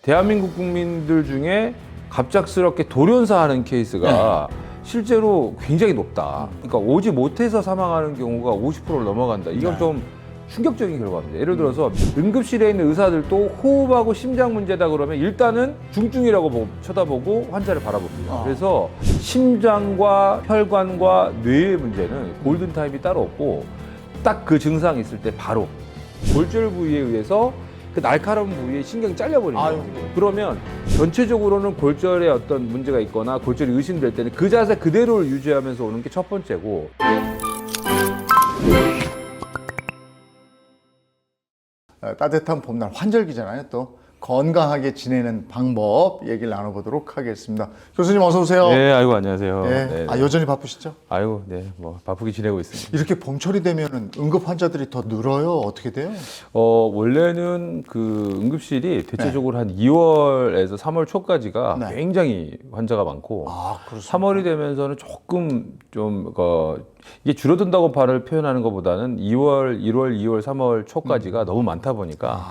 대한민국 국민들 중에 갑작스럽게 돌연사하는 케이스가 실제로 굉장히 높다. 그러니까 오지 못해서 사망하는 경우가 50%를 넘어간다. 이건 좀 충격적인 결과입니다. 예를 들어서 응급실에 있는 의사들도 호흡하고 심장 문제다 그러면 일단은 중증이라고 쳐다보고 환자를 바라봅니다. 그래서 심장과 혈관과 뇌의 문제는 골든타임이 따로 없고 딱 그 증상이 있을 때 바로 골절 부위에 의해서 그 날카로운 부위에 신경이 잘려버리는 거예요. 그러면 전체적으로는 골절에 어떤 문제가 있거나 골절이 의심될 때는 그 자세 그대로를 유지하면서 오는 게 첫 번째고. 따뜻한 봄날 환절기잖아요. 또 건강하게 지내는 방법 얘기를 나눠보도록 하겠습니다. 교수님 어서 오세요. 네, 아이고 안녕하세요. 네. 네. 아, 여전히 바쁘시죠? 아이고, 네, 뭐 바쁘게 지내고 있습니다. 이렇게 봄철이 되면 응급 환자들이 더 늘어요? 어떻게 돼요? 원래는 그 응급실이 대체적으로 한 2월에서 3월 초까지가 네. 굉장히 환자가 많고, 아, 그렇습니까? 3월이 되면서는 조금 좀 이게 줄어든다고 발을 표현하는 것보다는 2월, 1월, 2월, 3월 초까지가 너무 많다 보니까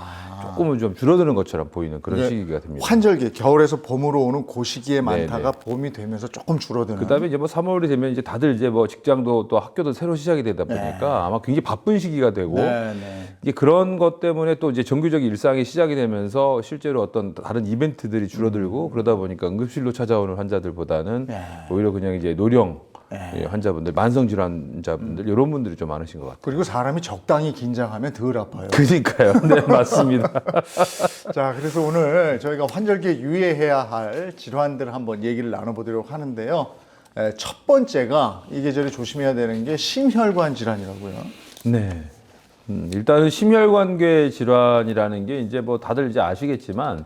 조금은 좀 줄어드는 것처럼 보이는 그런 네. 시기가 됩니다. 환절기, 겨울에서 봄으로 오는 그 시기에 많다가 네. 봄이 되면서 조금 줄어드는. 그다음에 이제 뭐 3월이 되면 이제 다들 이제 뭐 직장도 또 학교도 새로 시작이 되다 보니까 아마 굉장히 바쁜 시기가 되고 네. 이제 그런 것 때문에 또 이제 정규적인 일상이 시작이 되면서 실제로 어떤 다른 이벤트들이 줄어들고 그러다 보니까 응급실로 찾아오는 환자들보다는 오히려 그냥 이제 노령 환자분들, 만성 질환 환자분들 이런 분들이 좀 많으신 것 같아요. 그리고 사람이 적당히 긴장하면 덜 아파요. 그러니까요. 네, 맞습니다. 자, 그래서 오늘 저희가 환절기에 유의해야 할 질환들 한번 얘기를 나눠보도록 하는데요. 첫 번째가 이 계절에 조심해야 되는 게 심혈관 질환이라고요. 네. 일단은 심혈관계 질환이라는 게 이제 뭐 다들 이제 아시겠지만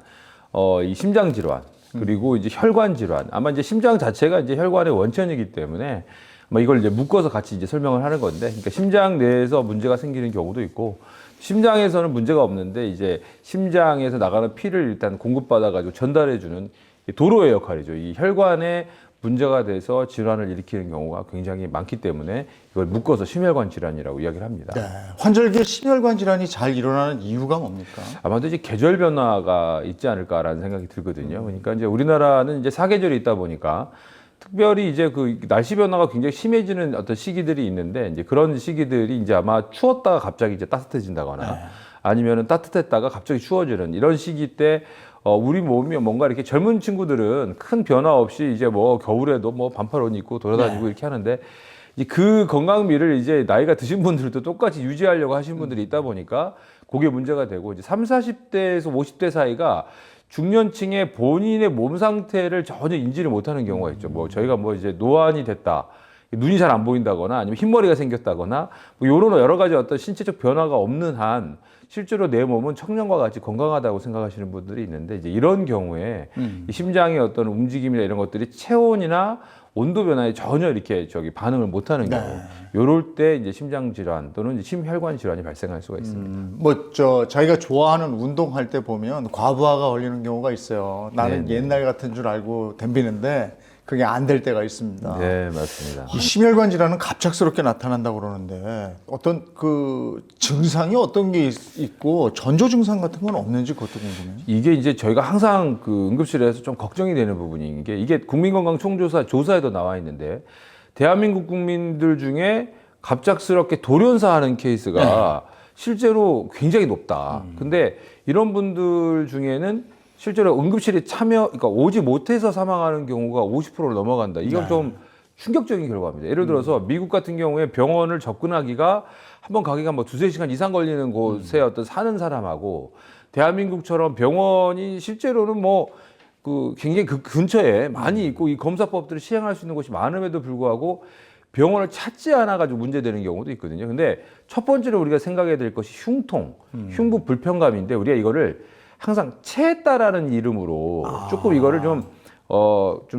이 심장 질환 그리고 이제 혈관 질환 아마 이제 심장 자체가 이제 혈관의 원천이기 때문에 뭐 이걸 이제 묶어서 같이 이제 설명을 하는 건데, 그러니까 심장 내에서 문제가 생기는 경우도 있고 심장에서는 문제가 없는데 이제 심장에서 나가는 피를 일단 공급받아 가지고 전달해 주는 도로의 역할이죠. 이 혈관에 문제가 돼서 질환을 일으키는 경우가 굉장히 많기 때문에 이걸 묶어서 심혈관 질환이라고 이야기를 합니다. 네. 환절기에 심혈관 질환이 잘 일어나는 이유가 뭡니까? 아마도 이제 계절 변화가 있지 않을까라는 생각이 들거든요. 그러니까 이제 우리나라는 이제 사계절이 있다 보니까 특별히 이제 그 날씨 변화가 굉장히 심해지는 어떤 시기들이 있는데 이제 그런 시기들이 이제 아마 추웠다가 갑자기 이제 따뜻해진다거나 아니면은 따뜻했다가 갑자기 추워지는 이런 시기 때 우리 몸이 뭔가 이렇게 젊은 친구들은 큰 변화 없이 이제 뭐 겨울에도 뭐 반팔 옷 입고 돌아다니고 이렇게 하는데 이제 그 건강미를 이제 나이가 드신 분들도 똑같이 유지하려고 하시는 분들이 있다 보니까 그게 문제가 되고 이제 30, 40대에서 50대 사이가 중년층의 본인의 몸 상태를 전혀 인지를 못하는 경우가 있죠. 뭐 저희가 뭐 이제 노안이 됐다. 눈이 잘 안 보인다거나 아니면 흰머리가 생겼다거나 뭐 이런 여러 가지 어떤 신체적 변화가 없는 한 실제로 내 몸은 청년과 같이 건강하다고 생각하시는 분들이 있는데 이제 이런 경우에 이 심장의 어떤 움직임이나 이런 것들이 체온이나 온도 변화에 전혀 이렇게 반응을 못하는 경우, 요럴 때 이제 심장 질환 또는 이제 심혈관 질환이 발생할 수가 있습니다. 자기가 좋아하는 운동할 때 보면 과부하가 걸리는 경우가 있어요. 나는 옛날 같은 줄 알고 덤비는데 그게 안 될 때가 있습니다. 네, 맞습니다. 이 심혈관 질환은 갑작스럽게 나타난다고 그러는데 어떤 그 증상이 어떤 게 있고 전조 증상 같은 건 없는지 그것도 궁금해요. 이게 이제 저희가 항상 그 응급실에서 좀 걱정이 되는 부분인 게 이게 국민건강총조사 조사에도 나와 있는데 대한민국 국민들 중에 갑작스럽게 돌연사하는 케이스가 실제로 굉장히 높다. 근데 이런 분들 중에는 실제로 응급실에 그러니까 오지 못해서 사망하는 경우가 50%를 넘어간다. 이건 좀 충격적인 결과입니다. 예를 들어서 미국 같은 경우에 병원을 접근하기가 한번 가기가 뭐 2-3시간 이상 걸리는 곳에 어떤 사는 사람하고 대한민국처럼 병원이 실제로는 뭐 그 굉장히 그 근처에 많이 있고 이 검사법들을 시행할 수 있는 곳이 많음에도 불구하고 병원을 찾지 않아가지고 문제되는 경우도 있거든요. 근데 첫 번째로 우리가 생각해야 될 것이 흉통, 흉부 불편감인데 우리가 이거를 항상 체했다라는 이름으로 조금 이거를 좀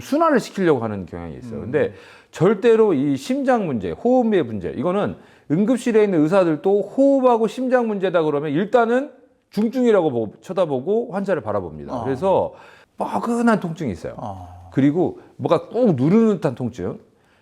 순환을 시키려고 하는 경향이 있어요. 근데 절대로 이 심장 문제, 호흡의 문제, 이거는 응급실에 있는 의사들도 호흡하고 심장 문제다 그러면 일단은 중증이라고 쳐다보고 환자를 바라봅니다. 그래서 뻐근한 통증이 있어요. 그리고 뭐가 꾹 누르는 듯한 통증.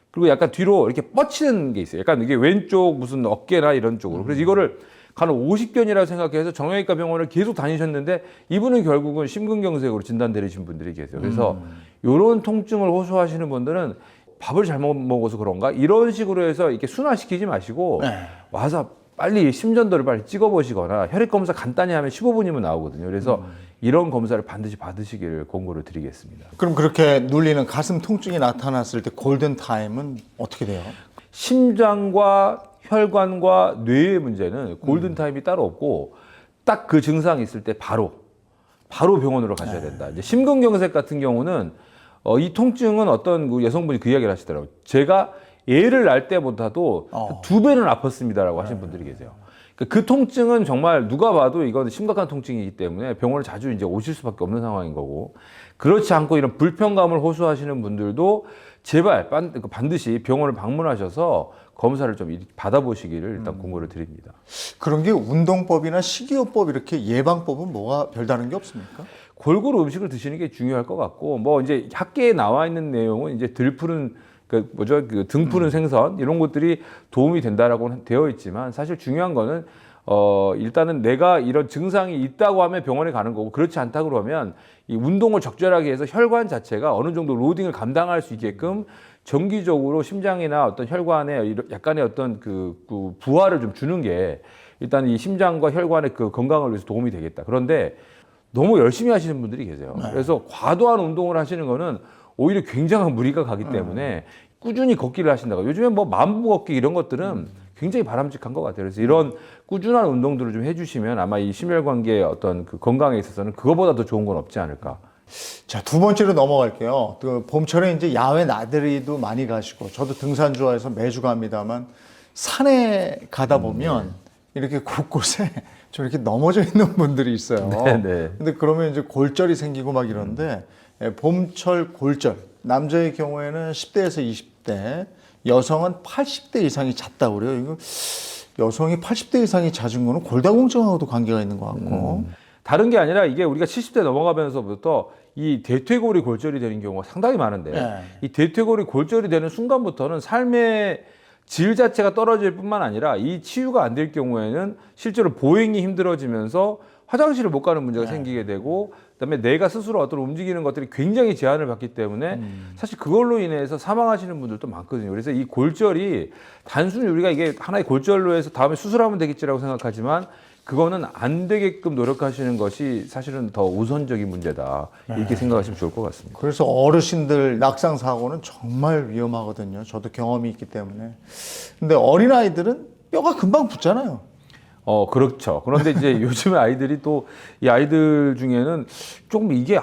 그리고 약간 뒤로 이렇게 뻗치는 게 있어요. 약간 이게 왼쪽 무슨 어깨나 이런 쪽으로. 그래서 이거를 한 50견이라고 생각해서 정형외과 병원을 계속 다니셨는데 이분은 결국은 심근경색으로 진단 내리신 분들이 계세요. 그래서 이런 통증을 호소하시는 분들은 밥을 잘못 먹어서 그런가 이런 식으로 해서 이렇게 순화시키지 마시고 네. 와서 빨리 심전도를 빨리 찍어보시거나 혈액 검사 간단히 하면 15분이면 나오거든요. 그래서 이런 검사를 반드시 받으시기를 권고를 드리겠습니다. 그럼 그렇게 눌리는 가슴 통증이 나타났을 때 골든 타임은 어떻게 돼요? 심장과 혈관과 뇌의 문제는 골든 타임이 따로 없고 딱 그 증상이 있을 때 바로 병원으로 가셔야 된다. 이제 심근경색 같은 경우는 이 통증은 어떤 그 여성분이 그 이야기를 하시더라고요. 제가 애를 낳을 때보다도 2배는 아팠습니다라고 하신 분들이 계세요. 그 통증은 정말 누가 봐도 이건 심각한 통증이기 때문에 병원을 자주 이제 오실 수밖에 없는 상황인 거고, 그렇지 않고 이런 불편감을 호소하시는 분들도 제발 반드시 병원을 방문하셔서 검사를 좀 받아보시기를 일단 권고를 드립니다. 그런 게 운동법이나 식이요법 이렇게 예방법은 뭐가 별다른 게 없습니까? 골고루 음식을 드시는 게 중요할 것 같고, 뭐 이제 학계에 나와 있는 내용은 이제 그 등 푸른 생선 이런 것들이 도움이 된다라고 되어 있지만, 사실 중요한 거는 일단은 내가 이런 증상이 있다고 하면 병원에 가는 거고, 그렇지 않다 그러면 이 운동을 적절하게 해서 혈관 자체가 어느 정도 로딩을 감당할 수 있게끔 정기적으로 심장이나 어떤 혈관에 약간의 어떤 그 부하를 좀 주는 게 일단 이 심장과 혈관의 그 건강을 위해서 도움이 되겠다. 그런데 너무 열심히 하시는 분들이 계세요. 그래서 과도한 운동을 하시는 거는 오히려 굉장한 무리가 가기 때문에 꾸준히 걷기를 하신다고. 요즘에 뭐 만보 걷기 이런 것들은 굉장히 바람직한 것 같아요. 그래서 이런 꾸준한 운동들을 좀 해주시면 아마 이 심혈관계의 어떤 그 건강에 있어서는 그거보다 더 좋은 건 없지 않을까. 자, 두 번째로 넘어갈게요. 그 봄철에 이제 야외 나들이도 많이 가시고, 저도 등산 좋아해서 매주 갑니다만, 산에 가다 보면 이렇게 곳곳에 좀 이렇게 넘어져 있는 분들이 있어요. 네네. 근데 그러면 이제 골절이 생기고 막 이러는데, 봄철 골절, 남자의 경우에는 10대에서 20대, 여성은 80대 이상이 잦다고 그래요. 이거 여성이 80대 이상이 잦은 거는 골다공증하고도 관계가 있는 것 같고. 다른 게 아니라 이게 우리가 70대 넘어가면서부터 이 대퇴골이 골절이 되는 경우가 상당히 많은데, 이 대퇴골이 골절이 되는 순간부터는 삶의 질 자체가 떨어질 뿐만 아니라 이 치유가 안 될 경우에는 실제로 보행이 힘들어지면서 화장실을 못 가는 문제가 생기게 되고, 그다음에 내가 스스로 어떤 움직이는 것들이 굉장히 제한을 받기 때문에 사실 그걸로 인해서 사망하시는 분들도 많거든요. 그래서 이 골절이 단순히 우리가 이게 하나의 골절로 해서 다음에 수술하면 되겠지라고 생각하지만, 그거는 안 되게끔 노력하시는 것이 사실은 더 우선적인 문제다, 이렇게 생각하시면 좋을 것 같습니다. 그래서 어르신들 낙상 사고는 정말 위험하거든요. 저도 경험이 있기 때문에. 근데 어린아이들은 뼈가 금방 붙잖아요. 그렇죠. 그런데 이제 요즘 아이들이 또 이 아이들 중에는 조금 이게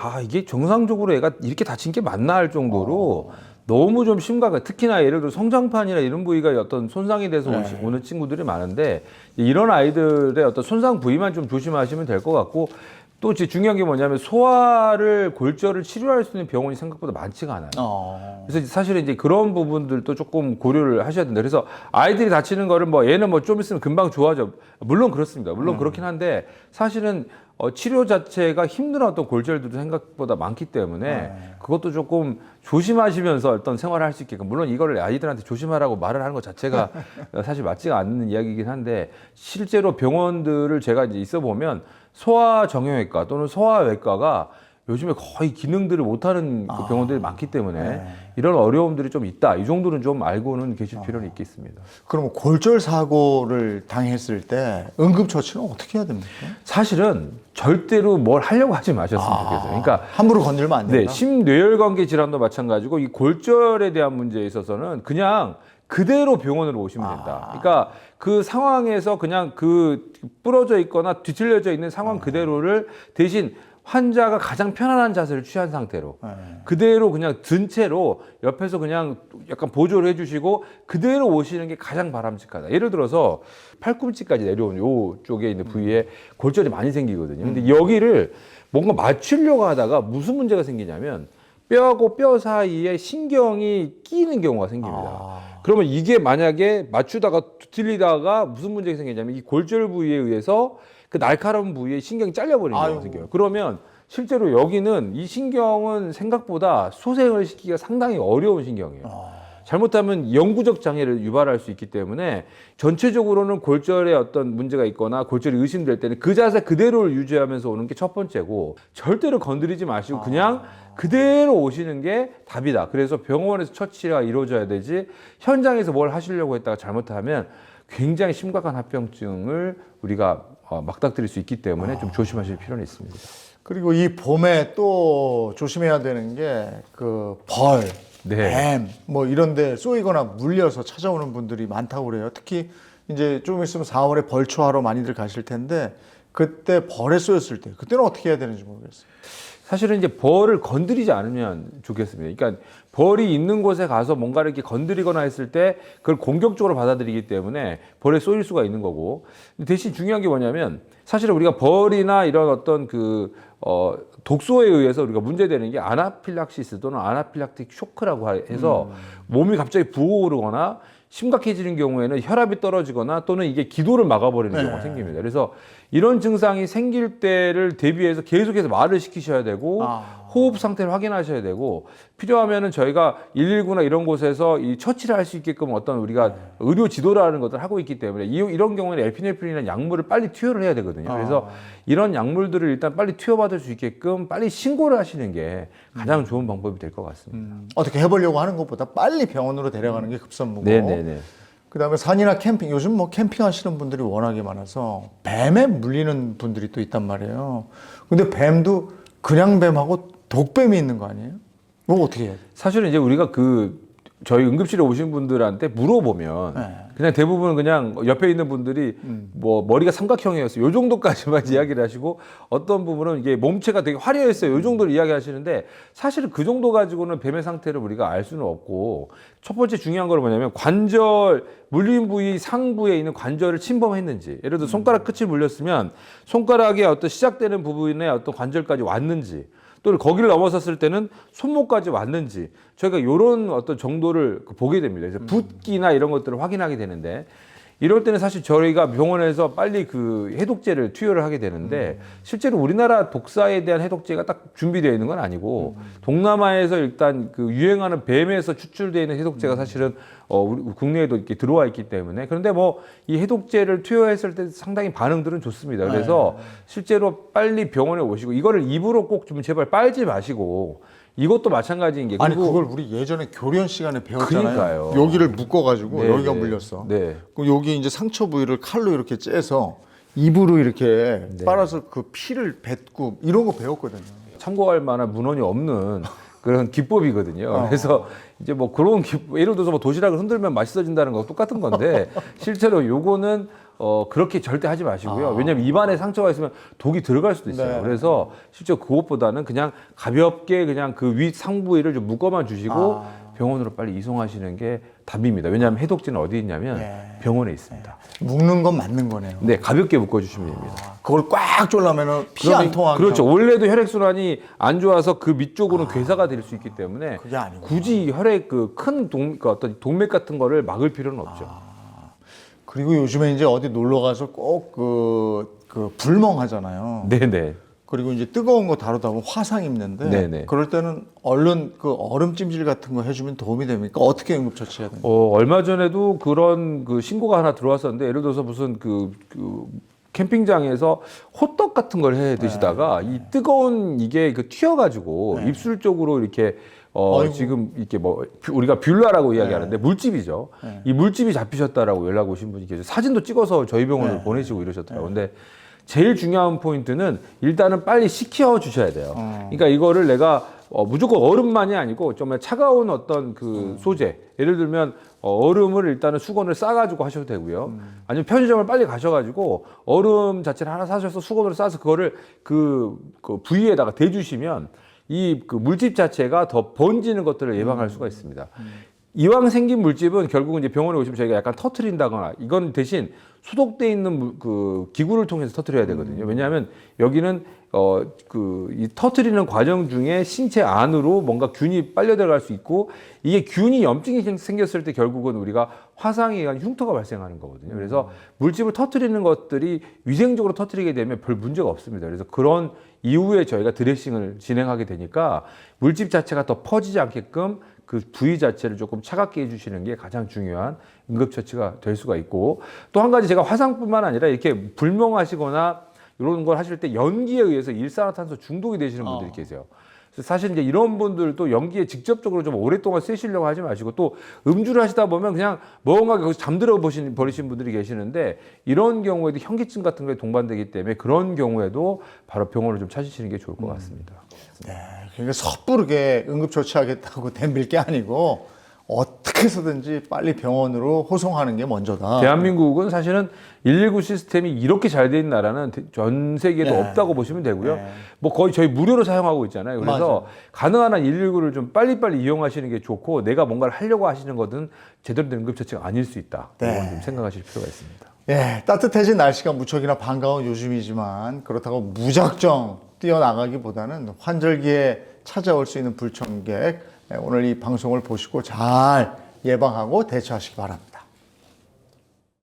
정상적으로 애가 이렇게 다친 게 맞나 할 정도로 너무 좀 심각해. 특히나 예를 들어 성장판이나 이런 부위가 어떤 손상이 돼서 오는 친구들이 많은데, 이런 아이들의 어떤 손상 부위만 좀 조심하시면 될 것 같고, 또 중요한 게 뭐냐면 골절을 치료할 수 있는 병원이 생각보다 많지가 않아요. 그래서 사실은 이제 그런 부분들도 조금 고려를 하셔야 된다. 그래서 아이들이 다치는 거를 얘는 좀 있으면 금방 좋아져. 물론 그렇습니다. 물론 그렇긴 한데, 사실은 치료 자체가 힘든 어떤 골절들도 생각보다 많기 때문에 그것도 조금 조심하시면서 어떤 생활을 할 수 있게끔, 물론 이거를 아이들한테 조심하라고 말을 하는 것 자체가 사실 맞지가 않는 이야기이긴 한데, 실제로 병원들을 제가 이제 있어 보면 소아정형외과 또는 소아외과가 요즘에 거의 기능들을 못하는 그 병원들이 많기 때문에 이런 어려움들이 좀 있다, 이 정도는 좀 알고는 계실 필요는 있겠습니다. 그럼 골절 사고를 당했을 때 응급처치는 어떻게 해야 됩니까? 사실은 절대로 뭘 하려고 하지 마셨으면 좋겠어요. 그러니까 함부로 건들면 안 된다. 심뇌혈관계 질환도 마찬가지고 이 골절에 대한 문제에 있어서는 그냥 그대로 병원으로 오시면 된다. 그러니까 그 상황에서 그냥 그 부러져 있거나 뒤틀려져 있는 상황 그대로를 대신 환자가 가장 편안한 자세를 취한 상태로 그대로 그냥 든 채로 옆에서 그냥 약간 보조를 해주시고 그대로 오시는 게 가장 바람직하다. 예를 들어서 팔꿈치까지 내려온 요 쪽에 있는 부위에 골절이 많이 생기거든요. 근데 여기를 뭔가 맞추려고 하다가 무슨 문제가 생기냐면 뼈하고 뼈 사이에 신경이 끼이는 경우가 생깁니다. 그러면 이게 만약에 맞추다가 뒤틀리다가 무슨 문제가 생기냐면 이 골절 부위에 의해서 그 날카로운 부위에 신경이 잘려버리는 경우가 생겨요. 그러면 실제로 여기는 이 신경은 생각보다 소생을 시키기가 상당히 어려운 신경이에요. 잘못하면 영구적 장애를 유발할 수 있기 때문에 전체적으로는 골절에 어떤 문제가 있거나 골절이 의심될 때는 그 자세 그대로를 유지하면서 오는 게 첫 번째고 절대로 건드리지 마시고 그냥 그대로 오시는 게 답이다. 그래서 병원에서 처치가 이루어져야 되지 현장에서 뭘 하시려고 했다가 잘못하면 굉장히 심각한 합병증을 우리가 막닥뜨릴 수 있기 때문에 좀 조심하실 필요는 있습니다. 그리고 이 봄에 또 조심해야 되는 게 그 벌, 네. 뱀, 뭐 이런데 쏘이거나 물려서 찾아오는 분들이 많다고 그래요. 특히 이제 좀 있으면 4월에 벌초하러 많이들 가실 텐데 그때 벌에 쏘였을 때 그때는 어떻게 해야 되는지 모르겠어요. 사실은 이제 벌을 건드리지 않으면 좋겠습니다. 그러니까 벌이 있는 곳에 가서 뭔가를 이렇게 건드리거나 했을 때 그걸 공격적으로 받아들이기 때문에 벌에 쏘일 수가 있는 거고 대신 중요한 게 뭐냐면 사실은 우리가 벌이나 이런 어떤 독소에 의해서 우리가 문제되는 게 아나필락시스 또는 아나필락틱 쇼크라고 해서 몸이 갑자기 부어오르거나 심각해지는 경우에는 혈압이 떨어지거나 또는 이게 기도를 막아버리는 경우가 생깁니다. 그래서 이런 증상이 생길 때를 대비해서 계속해서 말을 시키셔야 되고 호흡 상태를 확인하셔야 되고 필요하면은 저희가 119나 이런 곳에서 이 처치를 할 수 있게끔 어떤 우리가 의료 지도라는 것들을 하고 있기 때문에 이런 경우에는 에피네프린이라는 약물을 빨리 투여를 해야 되거든요. 그래서 이런 약물들을 일단 빨리 투여받을 수 있게끔 빨리 신고를 하시는 게 가장 좋은 방법이 될 것 같습니다. 어떻게 해보려고 하는 것보다 빨리 병원으로 데려가는 게 급선무고. 네네네. 그다음에 산이나 캠핑, 요즘 뭐 캠핑하시는 분들이 워낙에 많아서 뱀에 물리는 분들이 또 있단 말이에요. 근데 뱀도 그냥 뱀하고 독뱀이 있는 거 아니에요? 뭐 어떻게 해야 돼? 사실은 이제 우리가 저희 응급실에 오신 분들한테 물어보면 그냥 대부분 그냥 옆에 있는 분들이 뭐 머리가 삼각형이었어요. 요 정도까지만 이야기를 하시고 어떤 부분은 이게 몸체가 되게 화려했어요. 요 정도를 이야기하시는데 사실은 그 정도 가지고는 뱀의 상태를 우리가 알 수는 없고 첫 번째 중요한 건 뭐냐면 관절 물린 부위 상부에 있는 관절을 침범했는지 예를 들어 손가락 끝이 물렸으면 손가락의 어떤 시작되는 부분에 어떤 관절까지 왔는지 또는 거기를 넘어섰을 때는 손목까지 왔는지 저희가 이런 어떤 정도를 보게 됩니다. 그래서 붓기나 이런 것들을 확인하게 되는데 이럴 때는 사실 저희가 병원에서 빨리 그 해독제를 투여를 하게 되는데 실제로 우리나라 독사에 대한 해독제가 딱 준비되어 있는 건 아니고 동남아에서 일단 그 유행하는 뱀에서 추출되어 있는 해독제가 사실은 우리 국내에도 이렇게 들어와 있기 때문에 그런데 뭐 이 해독제를 투여했을 때 상당히 반응들은 좋습니다. 그래서 실제로 빨리 병원에 오시고 이거를 입으로 꼭 좀 제발 빨지 마시고 이것도 마찬가지인 게 아니 그걸 우리 예전에 교련 시간에 배웠잖아요. 그러니까요. 여기를 묶어가지고 네, 여기가 네. 물렸어. 네. 그럼 여기 이제 상처 부위를 칼로 이렇게 째서 입으로 이렇게 빨아서 그 피를 뱉고 이런 거 배웠거든요. 참고할 만한 문헌이 없는 그런 기법이거든요. 그래서 이제 뭐 그런 예를 들어서 뭐 도시락을 흔들면 맛있어진다는 거 똑같은 건데 실제로 요거는 그렇게 절대 하지 마시고요. 왜냐하면 입안에 상처가 있으면 독이 들어갈 수도 있어요. 네. 그래서 실제 그것보다는 그냥 가볍게 그냥 그 위 상부위를 좀 묶어만 주시고 병원으로 빨리 이송하시는 게 답입니다. 왜냐하면 해독제는 어디 있냐면 병원에 있습니다. 묶는 건 맞는 거네요. 네, 가볍게 묶어주시면 됩니다. 그걸 꽉 졸라면은 피 안 통하게. 그렇죠. 원래도 혈액순환이 안 좋아서 그 밑쪽으로는 괴사가 될 수 있기 때문에 그게 아니구나. 굳이 혈액 큰 어떤 동맥 같은 거를 막을 필요는 없죠. 그리고 요즘에 이제 어디 놀러 가서 꼭 불멍하잖아요. 네네. 그리고 이제 뜨거운 거 다루다 보면 화상 입는데 네네. 그럴 때는 얼른 그 얼음 찜질 같은 거 해주면 도움이 됩니까? 어떻게 응급처치해야 됩니까? 얼마 전에도 그런 그 신고가 하나 들어왔었는데 예를 들어서 무슨 그 캠핑장에서 호떡 같은 걸 해 드시다가 이 뜨거운 이게 튀어가지고 입술 쪽으로 이렇게 지금 이렇게 뭐 우리가 뷰라라고 이야기하는데 물집이죠. 이 물집이 잡히셨다라고 연락 오신 분이 계세요. 사진도 찍어서 저희 병원으로 보내시고 이러셨더라고요. 근데 제일 중요한 포인트는 일단은 빨리 식혀 주셔야 돼요. 그러니까 이거를 내가 무조건 얼음만이 아니고 정말 차가운 어떤 그 소재, 예를 들면 얼음을 일단은 수건을 싸가지고 하셔도 되고요. 아니면 편의점을 빨리 가셔가지고 얼음 자체를 하나 사셔서 수건으로 싸서 그거를 그 부위에다가 대주시면 이 그 물집 자체가 더 번지는 것들을 예방할 수가 있습니다. 이왕 생긴 물집은 결국은 이제 병원에 오시면 저희가 약간 터트린다거나 이건 대신 소독돼 있는 그 기구를 통해서 터뜨려야 되거든요. 왜냐하면 여기는 이 터뜨리는 과정 중에 신체 안으로 뭔가 균이 빨려 들어갈 수 있고, 이게 균이 염증이 생겼을 때 결국은 우리가 화상에 의한 흉터가 발생하는 거거든요. 그래서 물집을 터뜨리는 것들이 위생적으로 터뜨리게 되면 별 문제가 없습니다. 그래서 그런 이후에 저희가 드레싱을 진행하게 되니까 물집 자체가 더 퍼지지 않게끔 그 부위 자체를 조금 차갑게 해주시는 게 가장 중요한 응급처치가 될 수가 있고, 또 한 가지 제가 화상뿐만 아니라 이렇게 불멍하시거나 이런 걸 하실 때 연기에 의해서 일산화탄소 중독이 되시는 분들이 계세요. 그래서 사실 이제 이런 분들도 연기에 직접적으로 좀 오랫동안 쓰시려고 하지 마시고, 또 음주를 하시다 보면 그냥 멍하게 거기서 잠들어 버리신 분들이 계시는데, 이런 경우에도 현기증 같은 거에 동반되기 때문에 그런 경우에도 바로 병원을 좀 찾으시는 게 좋을 것 같습니다. 네, 그러니까 섣부르게 응급조치하겠다고 덤빌 게 아니고 어떻게 해서든지 빨리 병원으로 호송하는 게 먼저다. 대한민국은 사실은 119 시스템이 이렇게 잘 돼 있는 나라는 전 세계에도 네. 없다고 보시면 되고요. 네. 뭐 거의 저희 무료로 사용하고 있잖아요. 그래서 맞아요. 가능한 한 119를 좀 빨리빨리 이용하시는 게 좋고, 내가 뭔가를 하려고 하시는 것은 제대로 된 응급처치가 아닐 수 있다. 네. 이건 좀 생각하실 필요가 있습니다. 예, 따뜻해진 날씨가 무척이나 반가운 요즘이지만 그렇다고 무작정 뛰어나가기보다는 환절기에 찾아올 수 있는 불청객, 오늘 이 방송을 보시고 잘 예방하고 대처하시기 바랍니다.